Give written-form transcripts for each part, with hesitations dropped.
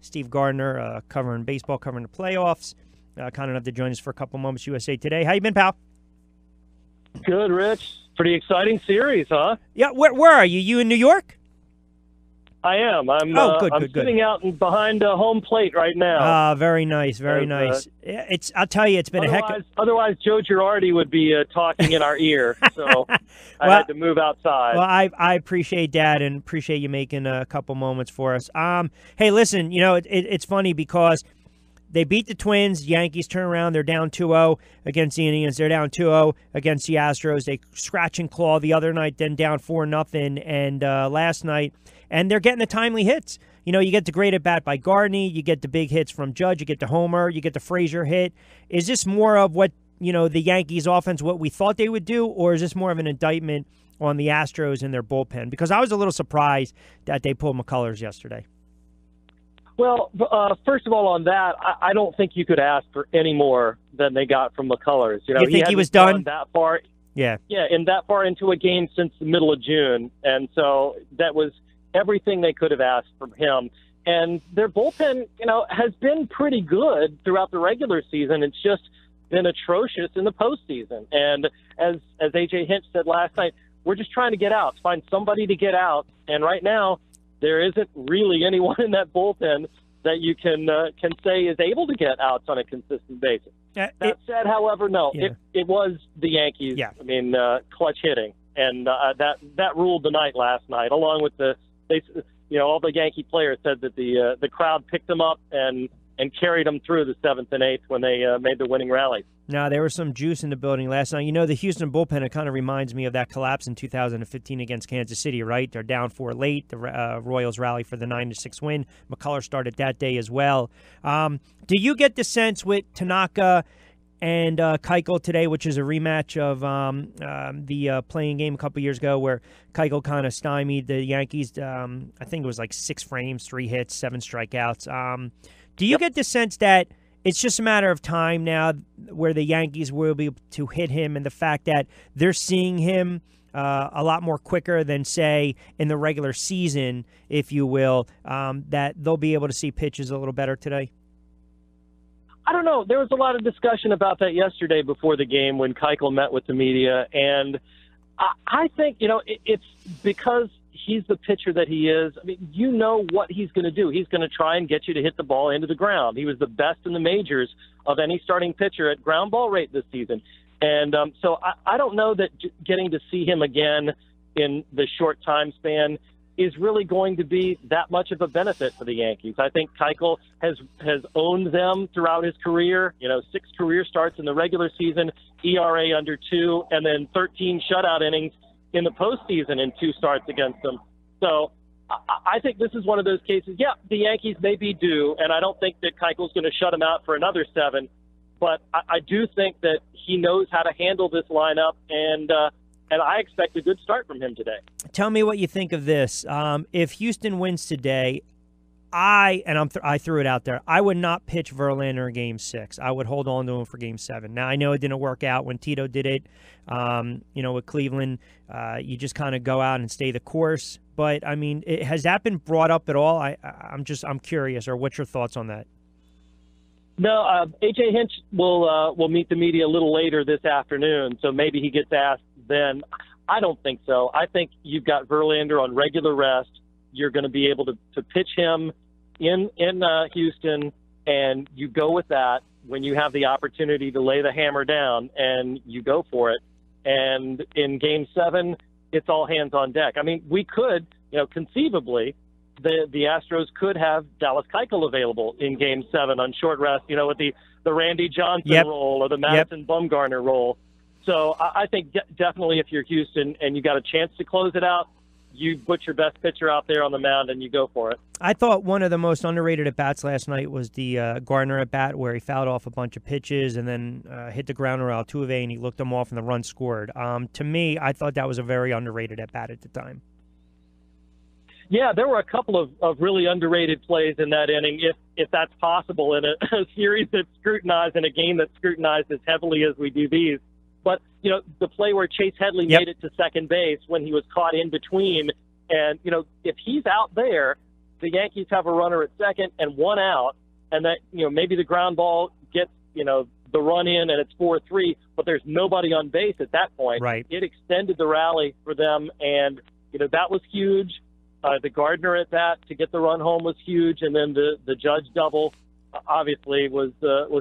Steve Gardner, covering baseball, covering the playoffs. Kind enough to join us for a couple moments, USA Today. How you been, pal? Good, Rich. Pretty exciting series, huh? Yeah, where are you? You in New York? I am. I'm good. sitting out behind home plate right now. Very nice, very nice. I'll tell you, it's been a heck of... Otherwise, Joe Girardi would be talking in our ear, so I had to move outside. Well, I appreciate that and appreciate you making a couple moments for us. Hey, listen, it's funny because they beat the Twins. Yankees turn around. They're down 2-0 against the Indians. They're down 2-0 against the Astros. They scratch and claw the other night, then down 4-0 and last night. And they're getting the timely hits. You get the great at-bat by Gardner. You get the big hits from Judge. You get the homer. You get the Frazier hit. Is this more of what, the Yankees offense, what we thought they would do, or is this more of an indictment on the Astros and their bullpen? Because I was a little surprised that they pulled McCullers yesterday. Well, first of all, on that, I don't think you could ask for any more than they got from McCullers. You think he was done that far? Yeah, and that far into a game since the middle of June, and so that was everything they could have asked from him. And their bullpen, has been pretty good throughout the regular season. It's just been atrocious in the postseason. And as A.J. Hinch said last night, we're just trying to get out, find somebody to get out. And right now, there isn't really anyone in that bullpen that you can say is able to get outs on a consistent basis. That said, however, no, it was the Yankees. Yeah. I mean, clutch hitting, and that ruled the night last night. Along with all the Yankee players said that the crowd picked them up and carried them through the 7th and 8th when they made the winning rally. No, there was some juice in the building last night. The Houston bullpen, it kind of reminds me of that collapse in 2015 against Kansas City, right? They're down 4 late. The Royals rally for the 9-6 win. McCullers started that day as well. Do you get the sense with Tanaka and Keuchel today, which is a rematch of the playing game a couple years ago where Keuchel kind of stymied the Yankees? I think it was like 6 frames, 3 hits, 7 strikeouts. Do you get the sense that it's just a matter of time now where the Yankees will be able to hit him, and the fact that they're seeing him a lot more quicker than, say, in the regular season, if you will, that they'll be able to see pitches a little better today? I don't know. There was a lot of discussion about that yesterday before the game when Keuchel met with the media, and I think, it's because he's the pitcher that he is. I mean, what he's going to do. He's going to try and get you to hit the ball into the ground. He was the best in the majors of any starting pitcher at ground ball rate this season. And so I don't know that getting to see him again in the short time span is really going to be that much of a benefit for the Yankees. I think Keuchel has owned them throughout his career. 6 career starts in the regular season, ERA under 2, and then 13 shutout innings in the postseason in 2 starts against them. So I think this is one of those cases. Yeah, the Yankees may be due, and I don't think that Keuchel's going to shut him out for another 7. But I do think that he knows how to handle this lineup, and I expect a good start from him today. Tell me what you think of this. If Houston wins today, I threw it out there, I would not pitch Verlander in Game 6. I would hold on to him for Game 7. Now, I know it didn't work out when Tito did it. With Cleveland, you just kind of go out and stay the course. But, I mean, has that been brought up at all? I'm curious, or what's your thoughts on that? No, A.J. Hinch will meet the media a little later this afternoon, so maybe he gets asked then. I don't think so. I think you've got Verlander on regular rest. You're going to be able to pitch him in Houston, and you go with that when you have the opportunity to lay the hammer down, and you go for it. And in Game 7, it's all hands on deck. I mean, we could, conceivably, the Astros could have Dallas Keuchel available in Game 7 on short rest, with the Randy Johnson role or the Madison Bumgarner role. So I think definitely if you're Houston and you got a chance to close it out, you put your best pitcher out there on the mound and you go for it. I thought one of the most underrated at-bats last night was the Gardner at-bat where he fouled off a bunch of pitches and then hit the ground around Altuve and he looked them off and the run scored. To me, I thought that was a very underrated at-bat at the time. Yeah, there were a couple of really underrated plays in that inning, if that's possible, in a series that's scrutinized, in a game that's scrutinized as heavily as we do these. But, the play where Chase Headley made it to second base when he was caught in between, and, if he's out there, the Yankees have a runner at second and one out, and that, maybe the ground ball gets, the run in and it's 4-3, but there's nobody on base at that point. Right. It extended the rally for them, and, that was huge. The Gardner at bat to get the run home was huge, and then the Judge double obviously was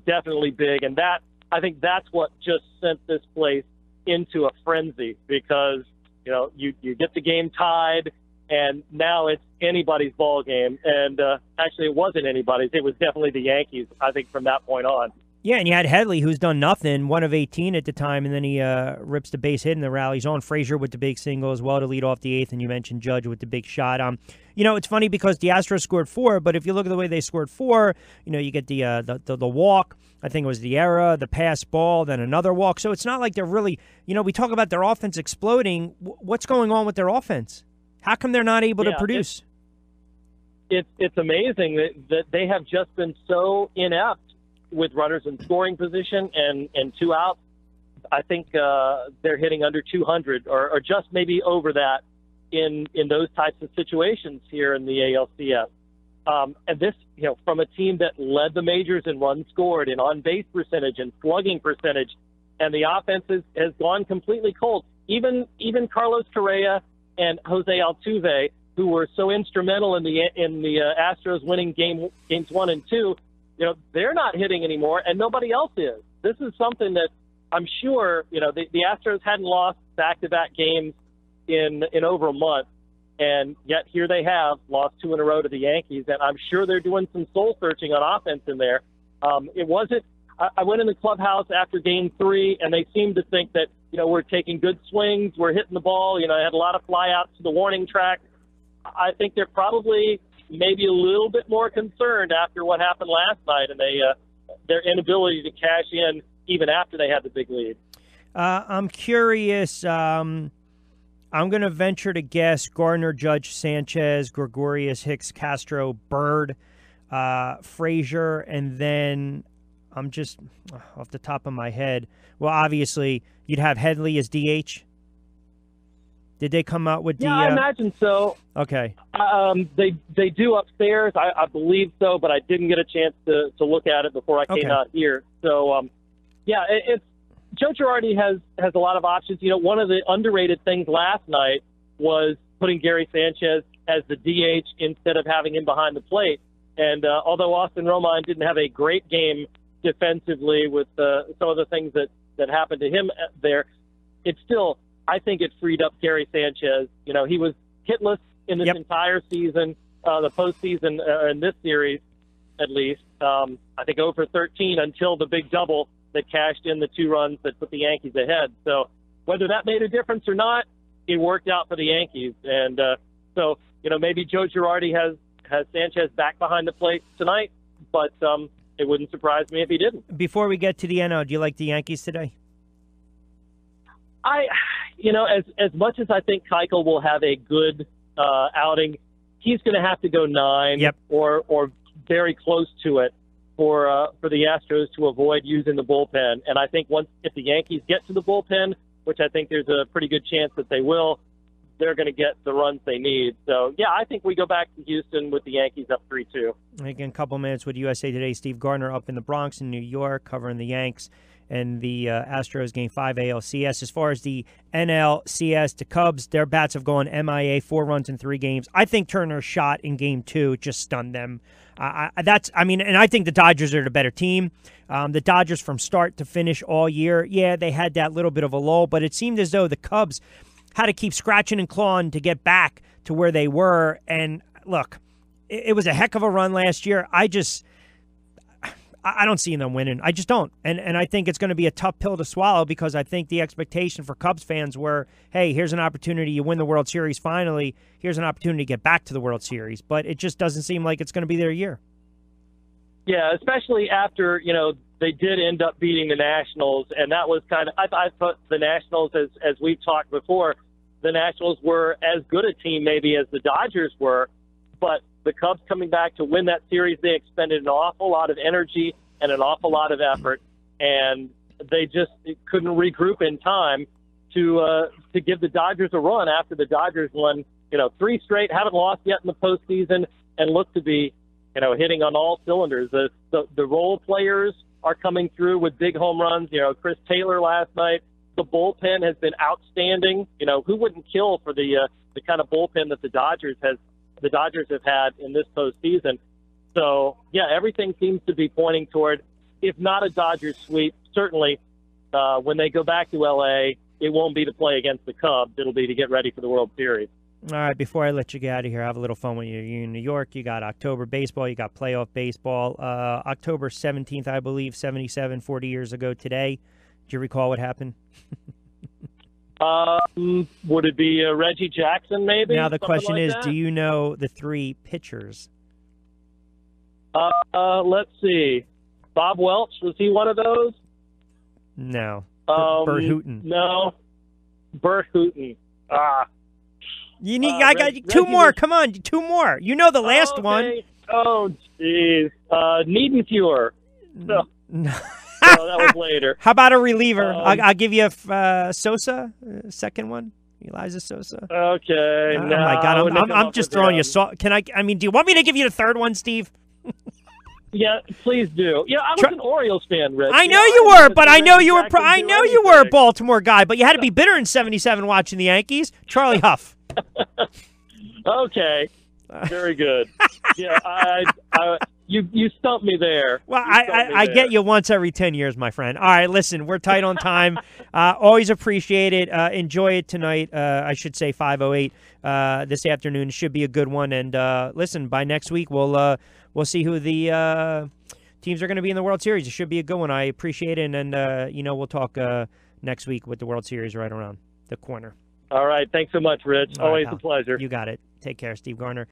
definitely big, and that, I think that's what just sent this place into a frenzy, because you get the game tied, and now it's anybody's ball game. And actually, it wasn't anybody's; it was definitely the Yankees. I think from that point on. Yeah, and you had Headley, who's done nothing, 1 of 18 at the time, and then he rips the base hit in the rally. He's on Frazier with the big single as well to lead off the 8th, and you mentioned Judge with the big shot. It's funny because the Astros scored 4, but if you look at the way they scored 4, you get the walk. I think it was the error, the pass ball, then another walk. So it's not like they're really, we talk about their offense exploding. What's going on with their offense? How come they're not able to produce? It's amazing that they have just been so inept with runners in scoring position and 2 outs. I think they're hitting under 200 or just maybe over that in those types of situations here in the ALCS. And this, from a team that led the majors in runs scored and on-base percentage and slugging percentage, and the offense has gone completely cold. Even Carlos Correa and Jose Altuve, who were so instrumental in the Astros winning games 1 and 2, they're not hitting anymore, and nobody else is. This is something that I'm sure, the Astros hadn't lost back-to-back games in over a month, and yet here they have lost 2 in a row to the Yankees, and I'm sure they're doing some soul-searching on offense in there. It wasn't – I went in the clubhouse after Game 3, and they seemed to think that, we're taking good swings, we're hitting the ball. I had a lot of fly-outs to the warning track. I think they're probably – maybe a little bit more concerned after what happened last night and their inability to cash in even after they had the big lead. I'm curious. I'm going to venture to guess Gardner, Judge, Sanchez, Gregorius, Hicks, Castro, Bird, Frazier, and then I'm just off the top of my head. Well, obviously, you'd have Headley as DH. Did they come out with I imagine so. Okay. They do upstairs. I believe so, but I didn't get a chance to look at it before I came out here. So, it's Joe Girardi has a lot of options. One of the underrated things last night was putting Gary Sanchez as the DH instead of having him behind the plate. And although Austin Romine didn't have a great game defensively with some of the things that happened to him there, it's still – I think it freed up Gary Sanchez. He was hitless in this entire season, the postseason in this series, at least. I think 0 for 13 until the big double that cashed in the 2 runs that put the Yankees ahead. So whether that made a difference or not, it worked out for the Yankees. And so maybe Joe Girardi has Sanchez back behind the plate tonight, but it wouldn't surprise me if he didn't. Before we get to the NL, do you like the Yankees today? As much as I think Keuchel will have a good outing, he's going to have to go 9 or very close to it for the Astros to avoid using the bullpen. And I think if the Yankees get to the bullpen, which I think there's a pretty good chance that they will, they're going to get the runs they need. So, I think we go back to Houston with the Yankees up 3-2. Again, a couple minutes with USA Today. Steve Gardner up in the Bronx in New York covering the Yanks and the Astros Game 5 ALCS. As far as the NLCS, the Cubs, their bats have gone MIA, 4 runs in 3 games. I think Turner's shot in Game 2 just stunned them. And I think the Dodgers are the better team. The Dodgers from start to finish all year, they had that little bit of a lull, but it seemed as though the Cubs had to keep scratching and clawing to get back to where they were. And look, it was a heck of a run last year. I don't see them winning. I just don't. And I think it's going to be a tough pill to swallow because I think the expectation for Cubs fans were, hey, here's an opportunity. You win the World Series finally. Here's an opportunity to get back to the World Series. But it just doesn't seem like it's going to be their year. Yeah, especially after, they did end up beating the Nationals. And that was kind of, I thought the Nationals, as we've talked before, the Nationals were as good a team maybe as the Dodgers were. But the Cubs coming back to win that series, they expended an awful lot of energy and an awful lot of effort, and they just couldn't regroup in time to give the Dodgers a run after the Dodgers won, 3 straight, haven't lost yet in the postseason. and look to be, hitting on all cylinders. The role players are coming through with big home runs. Chris Taylor last night. The bullpen has been outstanding. Who wouldn't kill for the kind of bullpen that the Dodgers have had in this postseason? So yeah, everything seems to be pointing toward, if not a Dodgers sweep, certainly when they go back to LA, it won't be to play against the Cubs. It'll be to get ready for the World Series. All right, before I let you get out of here, have a little fun with you. You're in New York. You got October baseball. You got playoff baseball. October 17th, I believe, 77, 40 years ago today. Do you recall what happened? Would it be Reggie Jackson, maybe? Now, the Something question like is, that? do you know the three pitchers? Let's see. Bob Welch, was he one of those? No. Bert Hooton. No. Bert Hooton. You need. I got two more. Come on, two more. You know the last one. Oh, jeez. Niedenfuhr. No. No, that was later. How about a reliever? I'll give you a Sosa, second one. Eliza Sosa. Okay. Oh my God, I'm just throwing you. Can I? I mean, do you want me to give you the third one, Steve? Yeah, please do. Yeah, I was an Orioles fan, Rich. I know you were, but I know you were. I know you were a Baltimore guy, but you had to be bitter in '77 watching the Yankees. Charlie Huff. Okay, very good. Yeah, you stumped me there. Well, I get you once every 10 years, my friend. All right, listen, we're tight on time. Always appreciate it. Enjoy it tonight. I should say 5:08 this afternoon. Should be a good one. And listen, by next week we'll see who the teams are going to be in the World Series. It should be a good one. I appreciate it, and we'll talk next week with the World Series right around the corner. All right, thanks so much, Rich. Always a pleasure. You got it. Take care, Steve Gardner.